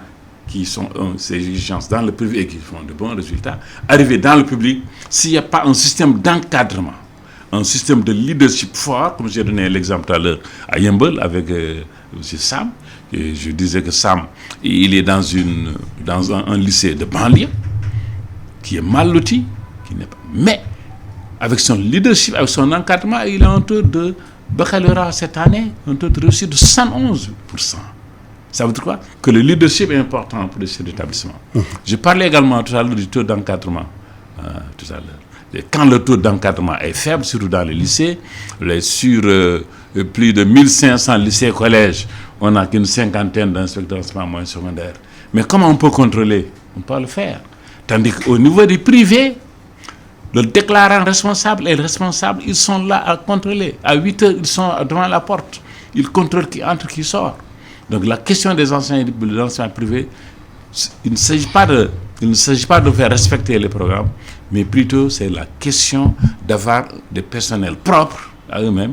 qui sont ces exigences dans le privé et qui font de bons résultats, arriver dans le public, s'il n'y a pas un système d'encadrement, un système de leadership fort, comme j'ai donné l'exemple tout à l'heure à Yembel avec M. Sam, et je disais que Sam, il est dans un lycée de banlieue qui est mal loti, mais avec son leadership, avec son encadrement, il a un taux de baccalauréat cette année, un taux de réussite de 111%. Ça veut dire quoi? Que le leadership est important pour ces établissements. Je parlais également tout à l'heure du taux d'encadrement. Tout à l'heure. Et quand le taux d'encadrement est faible, surtout dans les lycées, sur plus de 1500 lycées et collèges, on n'a qu'une cinquantaine d'inspecteurs d'enseignement moyen secondaire. Mais comment on peut contrôler? On peut le faire. Tandis qu'au niveau du privé, le déclarant responsable et le responsable, ils sont là à contrôler. À 8 heures, ils sont devant la porte. Ils contrôlent qui entre, qui sort. Donc la question des enseignants de l'enseignement privé, il ne s'agit pas de faire respecter les programmes, mais plutôt c'est la question d'avoir des personnels propres à eux-mêmes,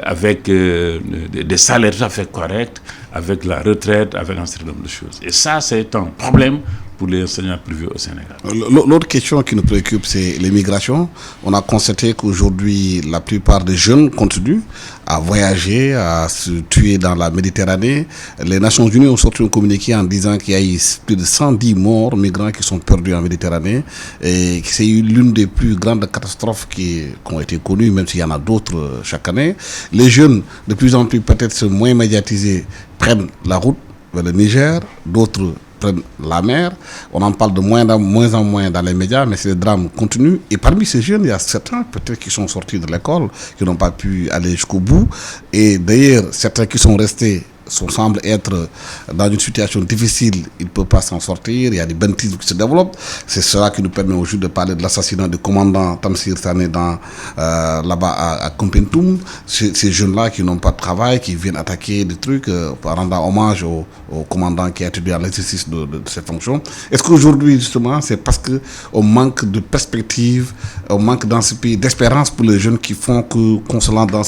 avec des salaires tout à fait corrects, avec la retraite, avec un certain nombre de choses. Et ça, c'est un problème pour les enseignants privés au Sénégal. L'autre question qui nous préoccupe, c'est l'immigration. On a constaté qu'aujourd'hui, la plupart des jeunes continuent à voyager, à se tuer dans la Méditerranée. Les Nations Unies ont sorti un communiqué en disant qu'il y a eu plus de 110 morts migrants qui sont perdus en Méditerranée. Et c'est l'une des plus grandes catastrophes qui ont été connues, même s'il y en a d'autres chaque année. Les jeunes, de plus en plus peut-être moins médiatisés, prennent la route vers le Niger, d'autres prennent la mer. On en parle de moins en moins dans les médias, mais ces drames continuent. Et parmi ces jeunes, il y a certains peut-être qui sont sortis de l'école, qui n'ont pas pu aller jusqu'au bout. Et d'ailleurs, certains qui sont restés semblent être dans une situation difficile, ils ne peuvent pas s'en sortir, il y a des banditismes qui se développent. C'est cela qui nous permet aujourd'hui de parler de l'assassinat du commandant Tamsir Sané là-bas à Kompentoum. Ces jeunes-là qui n'ont pas de travail, qui viennent attaquer des trucs, en rendant hommage au commandant qui a été dans l'exercice de ses fonctions. Est-ce qu'aujourd'hui, justement, c'est parce qu'on manque de perspective, on manque dans ce pays d'espérance pour les jeunes qui font qu'on se lance dans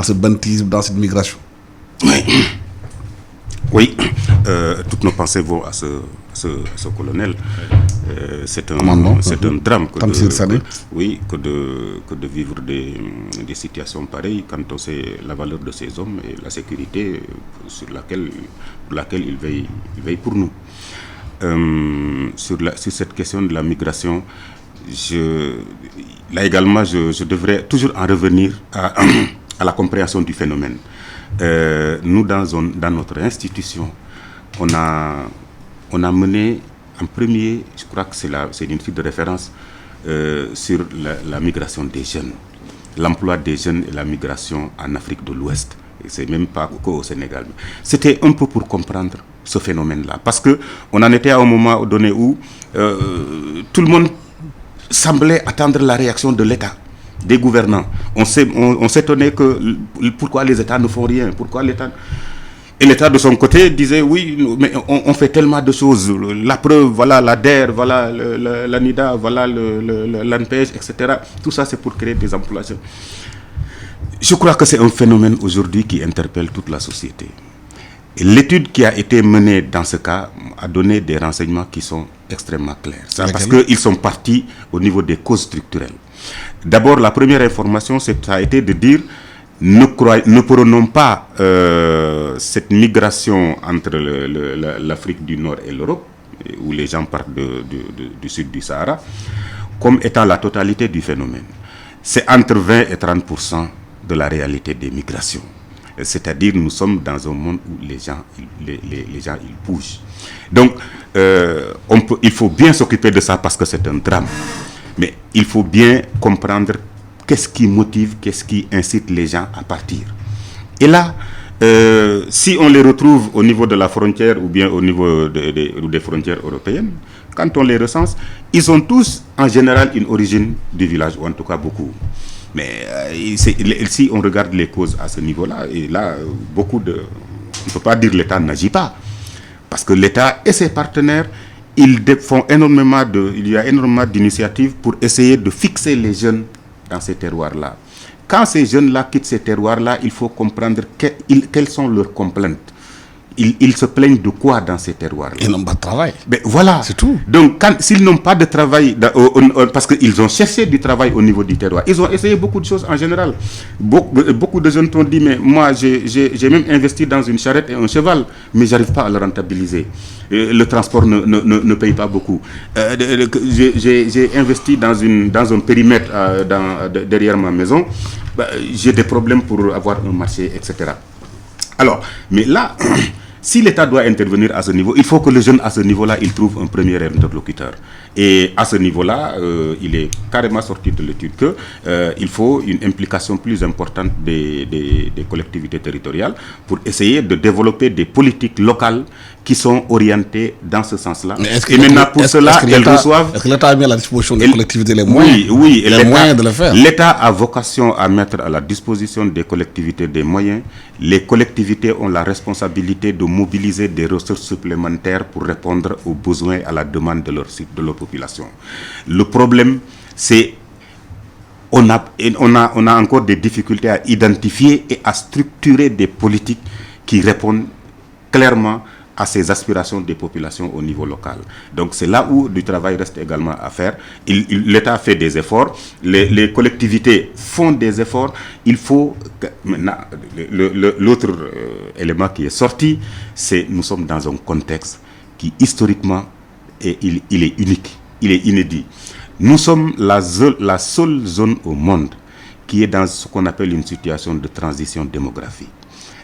ce banditisme, dans cette migration? Oui, toutes nos pensées vont à ce ce colonel. C'est un drame que de vivre des situations pareilles quand on sait la valeur de ces hommes et la sécurité sur laquelle ils veillent pour nous. Sur cette question de la migration, là également, je devrais toujours en revenir à la compréhension du phénomène. Nous, dans notre institution, on a mené en premier, je crois que c'est une étude de référence sur la migration des jeunes, l'emploi des jeunes et la migration en Afrique de l'Ouest. Et c'est même pas qu'au Sénégal. C'était un peu pour comprendre ce phénomène-là. Parce qu'on en était à un moment donné où tout le monde semblait attendre la réaction de l'État, des gouvernants. On s'étonnait que pourquoi les États ne font rien, Et l'État de son côté disait oui, mais on fait tellement de choses. La preuve, voilà la DER, voilà l'ANIDA, voilà l'ANPEJ, etc. Tout ça, c'est pour créer des emplois. Je crois que c'est un phénomène aujourd'hui qui interpelle toute la société. Et l'étude qui a été menée dans ce cas a donné des renseignements qui sont extrêmement clairs. Ça, parce qu'ils sont partis au niveau des causes structurelles. D'abord, la première information, ça a été de dire ne prenons pas cette migration entre l'Afrique du Nord et l'Europe, où les gens partent du sud du Sahara, comme étant la totalité du phénomène. C'est entre 20 et 30% de la réalité des migrations. C'est-à-dire, nous sommes dans un monde où les gens ils bougent. Donc, il faut bien s'occuper de ça parce que c'est un drame. Mais il faut bien comprendre qu'est-ce qui motive, qu'est-ce qui incite les gens à partir. Et là, si on les retrouve au niveau de la frontière ou bien au niveau des frontières européennes, quand on les recense, ils ont tous en général une origine du village, ou en tout cas beaucoup. Mais si on regarde les causes à ce niveau-là, et là, on ne peut pas dire que l'État n'agit pas. Parce que l'État et ses partenaires, il y a énormément d'initiatives pour essayer de fixer les jeunes dans ces terroirs-là. Quand ces jeunes-là quittent ces terroirs-là, il faut comprendre quelles sont leurs complaintes. Ils se plaignent de quoi dans ces terroirs-là? Ils n'ont pas de travail. Ben voilà. C'est tout. Donc, s'ils n'ont pas de travail, parce qu'ils ont cherché du travail au niveau du terroir, ils ont essayé beaucoup de choses en général. Beaucoup de jeunes t'ont dit, mais moi, j'ai même investi dans une charrette et un cheval, mais je n'arrive pas à le rentabiliser. Le transport ne paye pas beaucoup. J'ai investi dans un périmètre derrière ma maison. J'ai des problèmes pour avoir un marché, etc. Alors, mais là, si l'État doit intervenir à ce niveau, il faut que le jeune à ce niveau-là, il trouve un premier interlocuteur. Et à ce niveau-là, il est carrément sorti de l'étude qu'il faut une implication plus importante des collectivités territoriales pour essayer de développer des politiques locales qui sont orientées dans ce sens-là. Et maintenant, pour cela, elles reçoivent... Est-ce que l'État a mis à la disposition des collectivités les moyens? Oui, les moyens de le faire. L'État a vocation à mettre à la disposition des collectivités des moyens. Les collectivités ont la responsabilité de mobiliser des ressources supplémentaires pour répondre aux besoins, à la demande de leur population. Le problème, c'est on a encore des difficultés à identifier et à structurer des politiques qui répondent clairement à ces aspirations des populations au niveau local. Donc c'est là où du travail reste également à faire. L'État fait des efforts, les collectivités font des efforts. Il faut que, maintenant, l'autre élément qui est sorti, c'est nous sommes dans un contexte qui historiquement il est unique, il est inédit. Nous sommes la seule zone au monde qui est dans ce qu'on appelle une situation de transition démographique.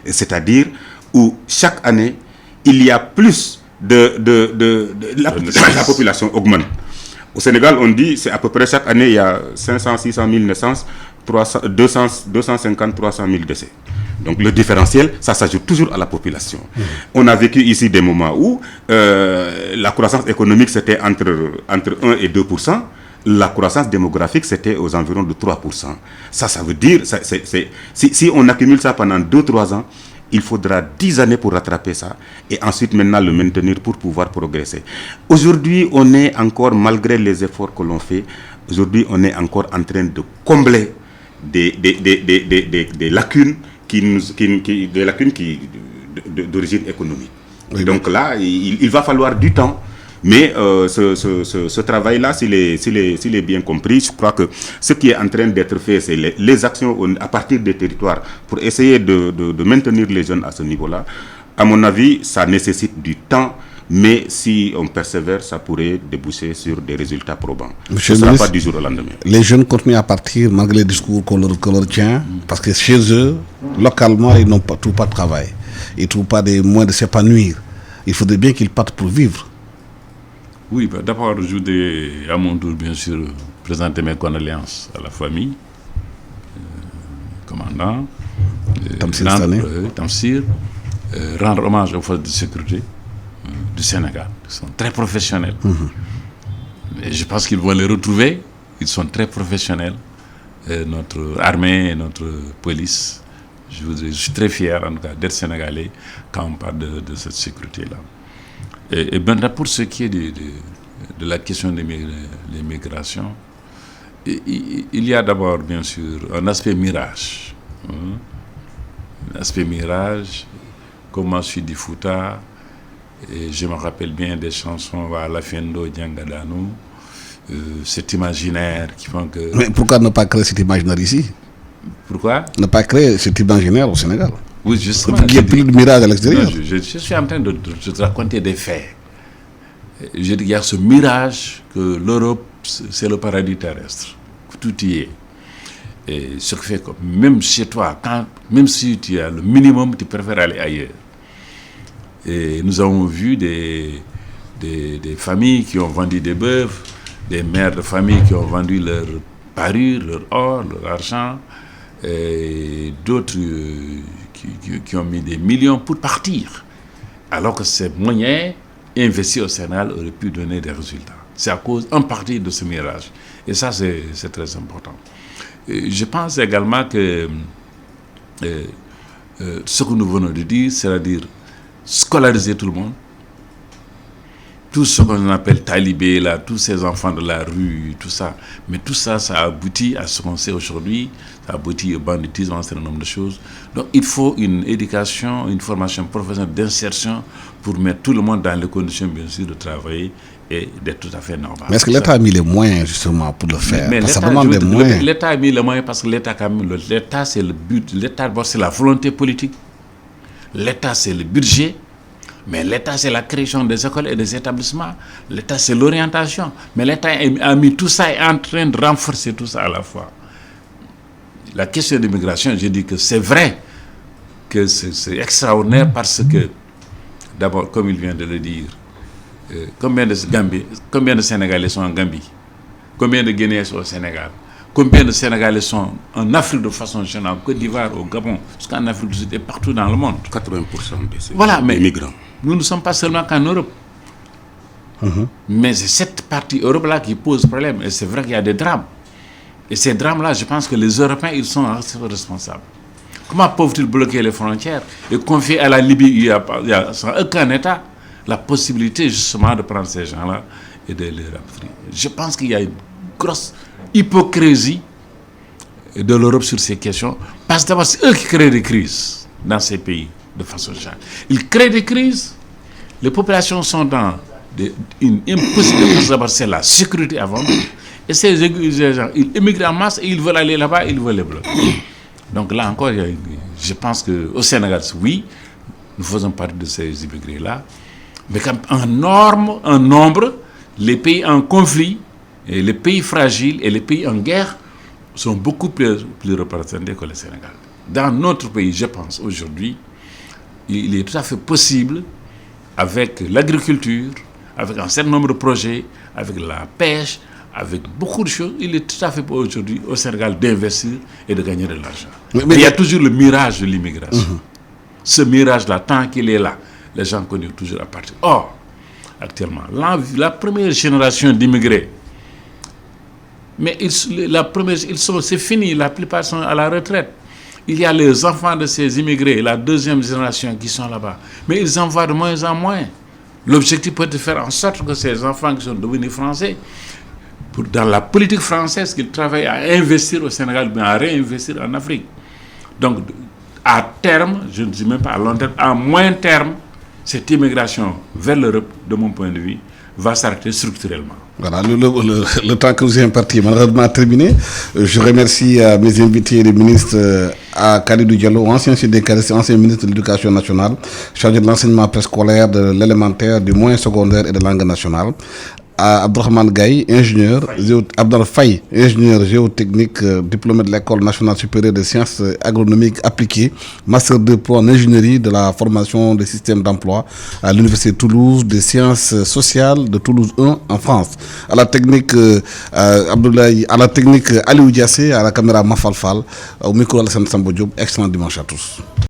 C'est-à-dire où chaque année, il y a plus la population augmente. Au Sénégal, on dit c'est à peu près chaque année, il y a 500, 600 000 naissances, 250, 300 000 décès. Donc le différentiel, ça s'ajoute toujours à la population. On a vécu ici des moments où la croissance économique, c'était entre 1 et 2%. La croissance démographique, c'était aux environs de 3%. Ça veut dire, si on accumule ça pendant 2-3 ans, il faudra 10 années pour rattraper ça et ensuite maintenant le maintenir pour pouvoir progresser. Aujourd'hui, on est encore, malgré les efforts que l'on fait, aujourd'hui on est encore en train de combler des lacunes d'origine économique. Oui, donc là, il va falloir du temps Mais ce travail-là, s'il est bien compris, je crois que ce qui est en train d'être fait, c'est les actions à partir des territoires pour essayer de maintenir les jeunes à ce niveau-là. À mon avis, ça nécessite du temps, mais si on persévère, ça pourrait déboucher sur des résultats probants. Monsieur Ce ne le sera ministre, pas du jour au lendemain. les jeunes continuent à partir malgré les discours qu'on leur tient, parce que chez eux, localement, ils n'ont tout pas de travail. Ils ne trouvent pas des moyens de s'épanouir. Il faudrait bien qu'ils partent pour vivre. Oui, d'abord, je voudrais à mon tour, bien sûr, présenter mes condoléances à la famille, commandant, Tamsir, rendre hommage aux forces de sécurité du Sénégal. Ils sont très professionnels. Et je pense qu'ils vont les retrouver. Ils sont très professionnels. Notre armée et notre police. Je suis très fier, en tout cas, d'être sénégalais quand on parle de cette sécurité-là. Et maintenant, pour ce qui est de la question des migrations, il y a d'abord, bien sûr, un aspect mirage. Un aspect mirage, comme moi je suis du Fouta, et je me rappelle bien des chansons à la Fendo, Djangadano, cet imaginaire qui font que... Mais pourquoi ne pas créer cet imaginaire ici? Pourquoi? Ne pas créer cet imaginaire au Sénégal. Oui, justement. Il n'y a plus de mirage à l'extérieur. Je suis en train de te raconter des faits. Je dis qu'il y a ce mirage que l'Europe, c'est le paradis terrestre, que tout y est. Et ce qui fait que même chez toi, même si tu as le minimum, tu préfères aller ailleurs. Et nous avons vu des familles qui ont vendu des bœufs, des mères de famille qui ont vendu leur parure, leur or, leur argent, et d'autres qui ont mis des millions pour partir. Alors que ces moyens investis au Sénégal auraient pu donner des résultats. C'est à cause, en partie, de ce mirage. Et ça, c'est très important. Et je pense également que ce que nous venons de dire, c'est-à-dire scolariser tout le monde, tout ce qu'on appelle talibé, là, tous ces enfants de la rue, tout ça. Mais tout ça, ça aboutit à ce qu'on sait aujourd'hui, ça aboutit au banditisme, à un certain nombre de choses. Donc il faut une éducation, une formation professionnelle d'insertion pour mettre tout le monde dans les conditions, bien sûr, de travailler et d'être tout à fait normal. Mais est-ce que l'État a mis les moyens, justement, pour le faire? Mais ça demande des moyens. L'État a mis les moyens parce que l'État, c'est le but. L'État, d'abord, c'est la volonté politique. L'État, c'est le budget. Mais l'État, c'est la création des écoles et des établissements. L'État, c'est l'orientation. Mais l'État a mis tout ça et est en train de renforcer tout ça à la fois. La question de l'immigration, je dis que c'est vrai que c'est extraordinaire parce que, d'abord, comme il vient de le dire, combien de Sénégalais sont en Gambie? Combien de Guinéens sont au Sénégal? Combien de Sénégalais sont en Afrique de façon générale, en Côte d'Ivoire, au Gabon, jusqu'en Afrique du Sud et partout dans le monde? 80% des migrants. Nous ne sommes pas seulement qu'en Europe. Mais c'est cette partie Europe-là qui pose problème. Et c'est vrai qu'il y a des drames. Et ces drames-là, je pense que les Européens, ils sont responsables. Comment peuvent-ils bloquer les frontières et confier à la Libye, il y a sans aucun État, la possibilité justement de prendre ces gens-là et de les rapatrier? Je pense qu'il y a une grosse hypocrisie de l'Europe sur ces questions, parce que d'abord, c'est eux qui créent des crises dans ces pays, de façon générale. Ils créent des crises, les populations sont dans une impossibilité, d'abord c'est la sécurité avant, et ces gens, ils émigrent en masse et ils veulent aller là-bas, ils veulent les bloquer. Donc là encore, je pense qu'au Sénégal, oui, nous faisons partie de ces immigrés-là, mais quand en nombre, les pays en conflit, et les pays fragiles et les pays en guerre sont beaucoup plus représentés que le Sénégal. Dans notre pays, je pense, aujourd'hui, il est tout à fait possible, avec l'agriculture, avec un certain nombre de projets, avec la pêche, avec beaucoup de choses, il est tout à fait aujourd'hui au Sénégal d'investir et de gagner de l'argent. Mais il y a toujours le mirage de l'immigration. Ce mirage-là, tant qu'il est là, les gens connaissent toujours à partir. Or, actuellement, la première génération d'immigrés, mais c'est fini, la plupart sont à la retraite. Il y a les enfants de ces immigrés, la deuxième génération qui sont là-bas. Mais ils en voient de moins en moins. L'objectif peut être de faire en sorte que ces enfants qui sont devenus français, dans la politique française, qu'ils travaillent à investir au Sénégal, mais à réinvestir en Afrique. Donc, à terme, je ne dis même pas à long terme, à moyen terme, cette immigration vers l'Europe, de mon point de vue, va s'arrêter structurellement. Voilà, le temps que nous est imparti malheureusement terminé. Je remercie mes invités, les ministres Khalidou Diallo, ancien syndicaliste, ancien ministre de l'Éducation nationale, chargé de l'enseignement préscolaire, de l'élémentaire, du moyen secondaire et de langue nationale. Abdourahmane Gaye, ingénieur, Abdel Faye, ingénieur géotechnique, diplômé de l'École nationale supérieure des sciences agronomiques appliquées, master 2 pro en ingénierie de la formation des systèmes d'emploi à l'Université de Toulouse, des sciences sociales de Toulouse 1 en France. À la technique, Aliou Diassé, à la caméra Mafalfal, au micro Alassane Sambo Diop. Excellent dimanche à tous.